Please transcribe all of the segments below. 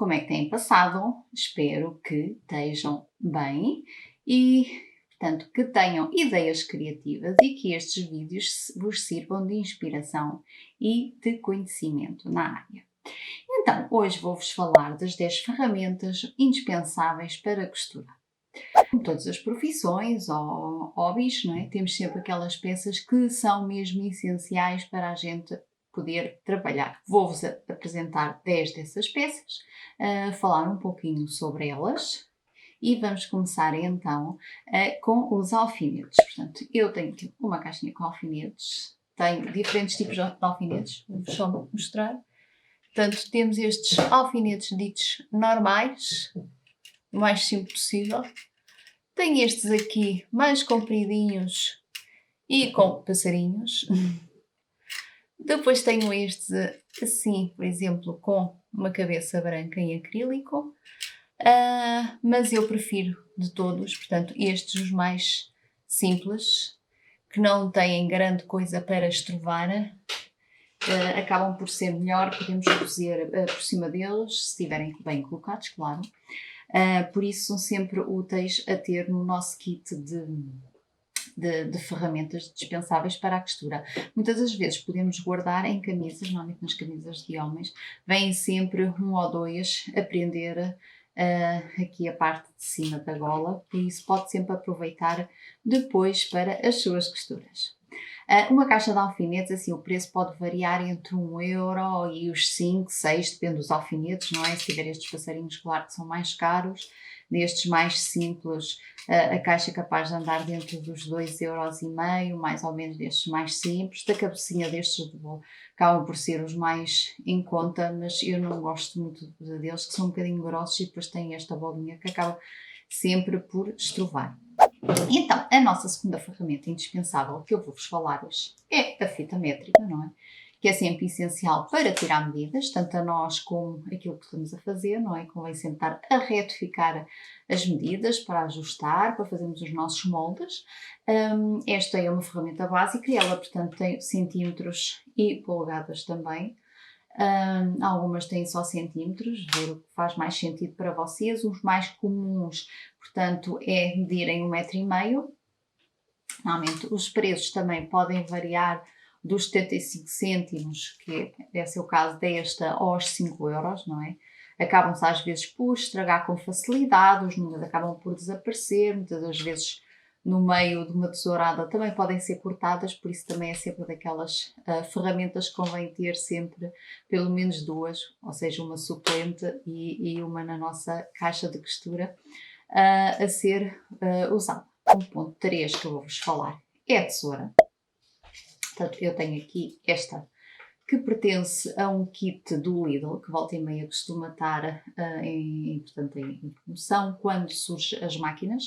Como é que têm passado? Espero que estejam bem e, portanto, que tenham ideias criativas e que estes vídeos vos sirvam de inspiração e de conhecimento na área. Então, hoje vou-vos falar das 10 ferramentas indispensáveis para costurar. Em todas as profissões ou hobbies, não é? Temos sempre aquelas peças que são mesmo essenciais para a gente poder trabalhar. Vou-vos apresentar 10 dessas peças, falar um pouquinho sobre elas e vamos começar então com os alfinetes. Portanto, eu tenho aqui uma caixinha com alfinetes, tenho diferentes tipos de alfinetes, vou-vos só mostrar. Portanto, temos estes alfinetes ditos normais, o mais simples possível. Tenho estes aqui mais compridinhos e com passarinhos. Depois tenho estes assim, por exemplo, com uma cabeça branca em acrílico. Mas eu prefiro de todos, portanto, estes os mais simples, que não têm grande coisa para estrovar. Acabam por ser melhor, podemos cozer por cima deles, se estiverem bem colocados, claro. Por isso são sempre úteis a ter no nosso kit de ferramentas dispensáveis para a costura. Muitas das vezes podemos guardar em camisas, normalmente nas camisas de homens, vêm sempre um ou dois a prender aqui a parte de cima da gola, por isso pode sempre aproveitar depois para as suas costuras. Uma caixa de alfinetes, assim, o preço pode variar entre 1 euro e os 5, 6, depende dos alfinetes, não é? Se tiver estes passarinhos, claro que são mais caros. Destes mais simples, a caixa é capaz de andar dentro dos 2,5 euros, mais ou menos destes mais simples. Da cabecinha destes acabam por ser os mais em conta, mas eu não gosto muito deles, que são um bocadinho grossos e depois têm esta bolinha que acaba sempre por estrovar. Então, a nossa segunda ferramenta indispensável que eu vou-vos falar hoje é a fita métrica, não é? Que é sempre essencial para tirar medidas, tanto a nós como aquilo que estamos a fazer, não é? Convém sempre estar a retificar as medidas para ajustar, para fazermos os nossos moldes. Esta é uma ferramenta básica e ela, portanto, tem centímetros e polegadas também. Algumas têm só centímetros, ver o que faz mais sentido para vocês. Os mais comuns, portanto, é medirem 1,5 m. Normalmente os preços também podem variar dos 75 cêntimos, que deve ser o caso desta, aos 5 euros, não é? Acabam-se às vezes por estragar com facilidade, os números acabam por desaparecer, muitas das vezes no meio de uma tesourada também podem ser cortadas, por isso também é sempre daquelas ferramentas que convém ter sempre pelo menos duas, ou seja, uma suplente e uma na nossa caixa de costura a ser usada. O ponto 3 que eu vou-vos falar é a tesoura. Portanto, eu tenho aqui esta que pertence a um kit do Lidl, que volta e meia costuma estar em promoção quando surgem as máquinas.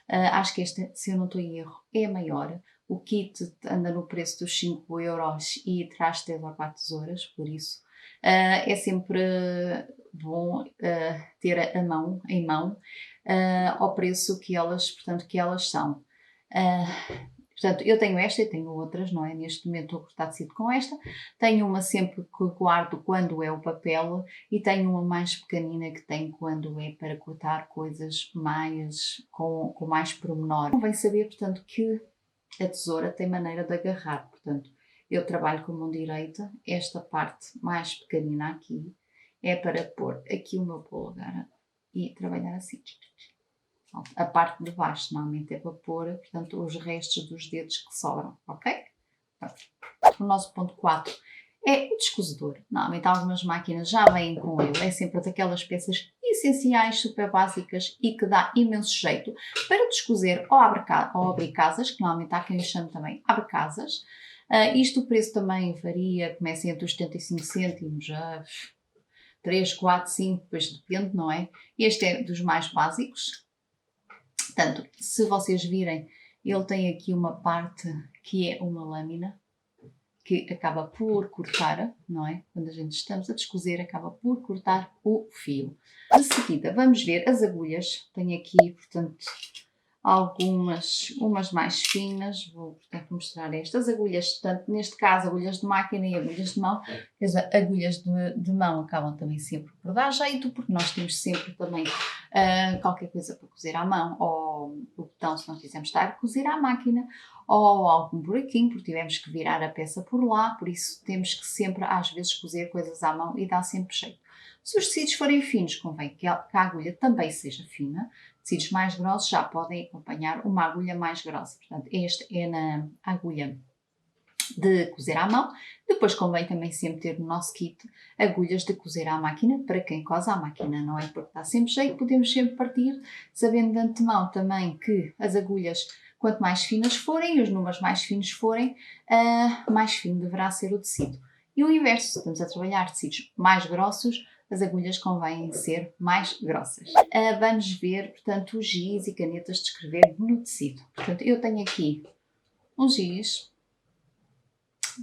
Acho que esta, se eu não estou em erro, é maior. O kit anda no preço dos 5 euros e traz 3 ou 4 tesouras, por isso é sempre bom ter em mão ao preço que elas, portanto, que elas são. Portanto, eu tenho esta e tenho outras, não é? Neste momento estou a cortar tecido com esta. Tenho uma sempre que guardo quando é o papel e tenho uma mais pequenina que tenho quando é para cortar coisas mais com mais pormenor. Convém saber, portanto, que a tesoura tem maneira de agarrar. Portanto, eu trabalho com a mão direita. Esta parte mais pequenina aqui é para pôr aqui o meu polegar e trabalhar assim. A parte de baixo normalmente é para pôr, portanto, os restos dos dedos que sobram, ok? O nosso ponto 4 é o descozedor. Normalmente algumas máquinas já vêm com ele, é sempre daquelas peças essenciais, super básicas e que dá imenso jeito para descozer ou abrir casas, que normalmente há quem chame também abre casas. Isto o preço também varia, começa entre os 75 cêntimos a 3, 4, 5, depois depende, não é? Este é dos mais básicos. Portanto, se vocês virem, ele tem aqui uma parte que é uma lâmina que acaba por cortar, não é? Quando a gente estamos a descozer, acaba por cortar o fio. De seguida, vamos ver as agulhas. Tenho aqui, portanto, umas mais finas, vou portanto mostrar estas agulhas, portanto neste caso agulhas de máquina e agulhas de mão, as agulhas de mão acabam também sempre por dar jeito, porque nós temos sempre também qualquer coisa para cozer à mão, ou o botão se não quisermos estar a cozer à máquina, ou algum buraquinho, porque tivemos que virar a peça por lá, por isso temos que sempre às vezes cozer coisas à mão e dá sempre jeito. Se os tecidos forem finos, convém que a agulha também seja fina. Tecidos mais grossos já podem acompanhar uma agulha mais grossa. Portanto, esta é na agulha de cozer à mão. Depois convém também sempre ter no nosso kit agulhas de cozer à máquina, para quem cose à máquina, não é? Porque dá sempre jeito, podemos sempre partir, sabendo de antemão também que as agulhas, quanto mais finas forem e os números mais finos forem, mais fino deverá ser o tecido. E o inverso, se estamos a trabalhar tecidos mais grossos, as agulhas convêm ser mais grossas. Vamos ver, portanto, os giz e canetas de escrever no tecido. Portanto, eu tenho aqui um giz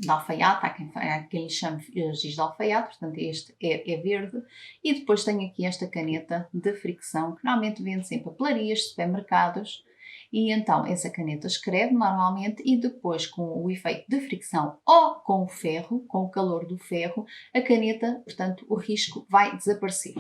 de alfaiate, há quem lhe chame giz de alfaiate, portanto este é verde, e depois tenho aqui esta caneta de fricção, que normalmente vende-se em papelarias, supermercados, e então essa caneta escreve normalmente e depois com o efeito de fricção ou com o ferro, com o calor do ferro, a caneta, portanto o risco vai desaparecer.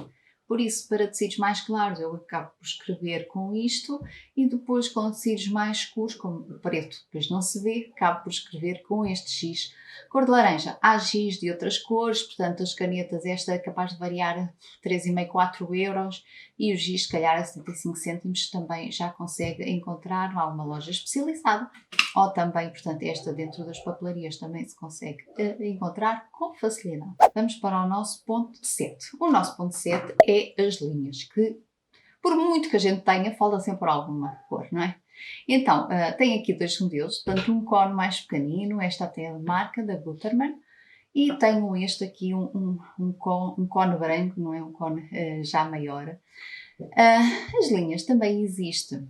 Por isso, para tecidos mais claros, eu acabo por escrever com isto e depois com tecidos mais escuros, como o preto, depois não se vê, acabo por escrever com este giz. Cor de laranja, há giz de outras cores, portanto as canetas, esta é capaz de variar 3,5, 4 euros e o giz, se calhar a 75 cêntimos, também já consegue encontrar em alguma loja especializada. Ou também, portanto, esta dentro das papelarias também se consegue encontrar com facilidade. Vamos para o nosso ponto 7. O nosso ponto 7 é as linhas, que por muito que a gente tenha, falta sempre alguma cor, não é? Então, tem aqui dois modelos, portanto um cone mais pequenino, esta até é a marca da Gutermann, e tenho este aqui, um cone branco, não é? Um cone já maior. As linhas também existem.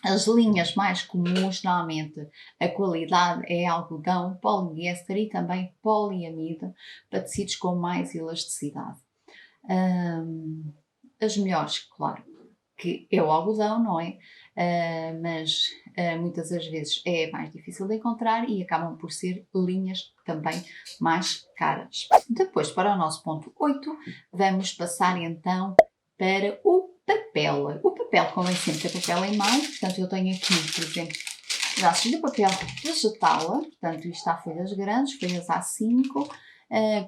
As linhas mais comuns, normalmente, a qualidade é algodão, poliéster e também poliamida, para tecidos com mais elasticidade. As melhores, claro, que é o algodão, não é? Mas muitas das vezes é mais difícil de encontrar e acabam por ser linhas também mais caras. Depois, para o nosso ponto 8, vamos passar então para o papel. O papel convém sempre ter papel em mão, portanto eu tenho aqui, por exemplo, pedaços de papel vegetal, portanto isto há folhas grandes, folhas A5,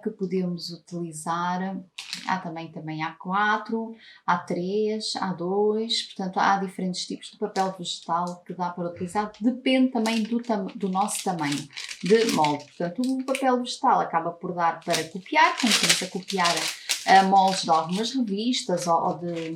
que podemos utilizar. Há também A4, A3, A2, portanto há diferentes tipos de papel vegetal que dá para utilizar, depende também do nosso tamanho de molde. Portanto o papel vegetal acaba por dar para copiar, como temos a copiar moldes de algumas revistas ou de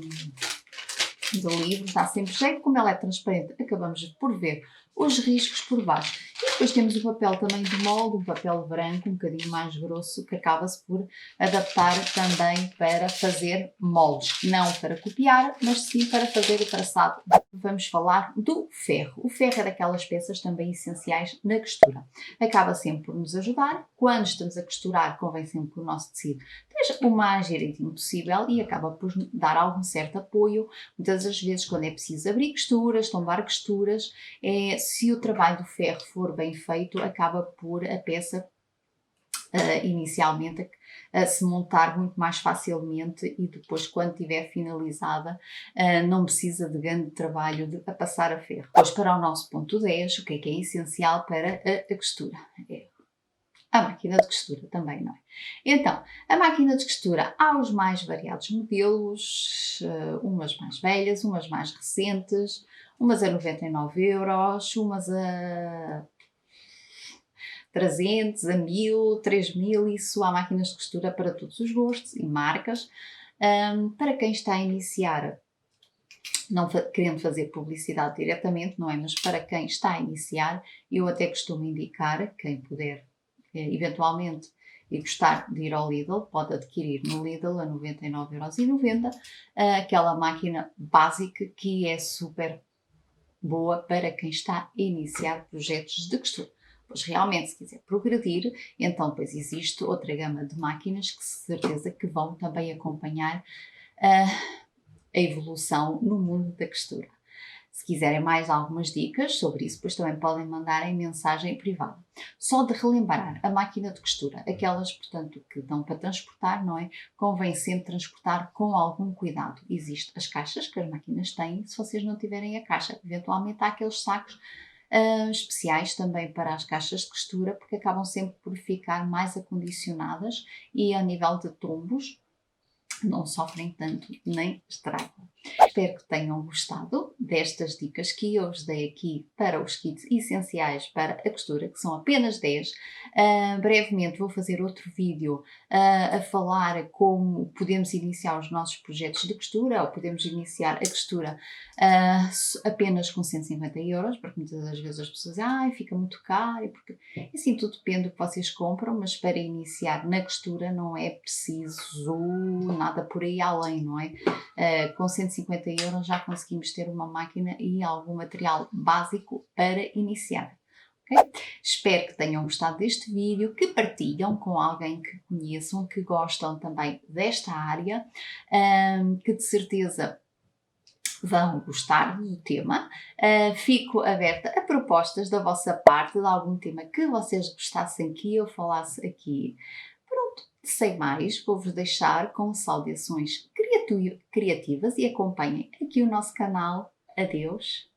livros, dá sempre jeito, como ela é transparente, acabamos por ver os riscos por baixo. E depois temos o papel também de molde, um papel branco, um bocadinho mais grosso, que acaba-se por adaptar também para fazer moldes. Não para copiar, mas sim para fazer o traçado. Vamos falar do ferro. O ferro é daquelas peças também essenciais na costura. Acaba sempre por nos ajudar. Quando estamos a costurar, convém sempre que o nosso tecido esteja o mais direitinho possível e acaba por dar algum certo apoio. Muitas das vezes, quando é preciso abrir costuras, tombar costuras, se o trabalho do ferro for bem feito, acaba por a peça inicialmente se montar muito mais facilmente e depois, quando estiver finalizada, não precisa de grande trabalho a passar a ferro. Depois, para o nosso ponto 10, o que é essencial para a costura? É a máquina de costura também, não é? Então, a máquina de costura, há os mais variados modelos, umas mais velhas, umas mais recentes, umas a 99 euros, umas a 300, a 1000, 3000, isso há máquinas de costura para todos os gostos e marcas. Para quem está a iniciar, não querendo fazer publicidade diretamente, não é? Mas para quem está a iniciar, eu até costumo indicar, quem puder eventualmente e gostar de ir ao Lidl, pode adquirir no Lidl a 99,90 € aquela máquina básica que é super boa para quem está a iniciar projetos de costura. Pois realmente, se quiser progredir, então depois existe outra gama de máquinas que certeza que vão também acompanhar a evolução no mundo da costura. Se quiserem mais algumas dicas sobre isso, depois também podem mandar em mensagem privada. Só de relembrar, a máquina de costura, aquelas, portanto, que dão para transportar, não é? Convém sempre transportar com algum cuidado. Existem as caixas que as máquinas têm, se vocês não tiverem a caixa, eventualmente há aqueles sacos especiais também para as caixas de costura, porque acabam sempre por ficar mais acondicionadas e a nível de tombos não sofrem tanto nem estragam. Espero que tenham gostado destas dicas que eu vos dei aqui para os kits essenciais para a costura, que são apenas 10. Brevemente vou fazer outro vídeo a falar como podemos iniciar os nossos projetos de costura, ou podemos iniciar a costura apenas com 150 euros, porque muitas das vezes as pessoas dizem, fica muito caro, porque assim tudo depende do que vocês compram, mas para iniciar na costura não é preciso nada por aí além, não é? Com 150 euros já conseguimos ter uma máquina e algum material básico para iniciar. Okay? Espero que tenham gostado deste vídeo, que partilham com alguém que conheçam, que gostam também desta área, que de certeza vão gostar do tema. Fico aberta a propostas da vossa parte, de algum tema que vocês gostassem que eu falasse aqui. Pronto, sem mais, vou-vos deixar com saudações criativas e acompanhem aqui o nosso canal. Adeus!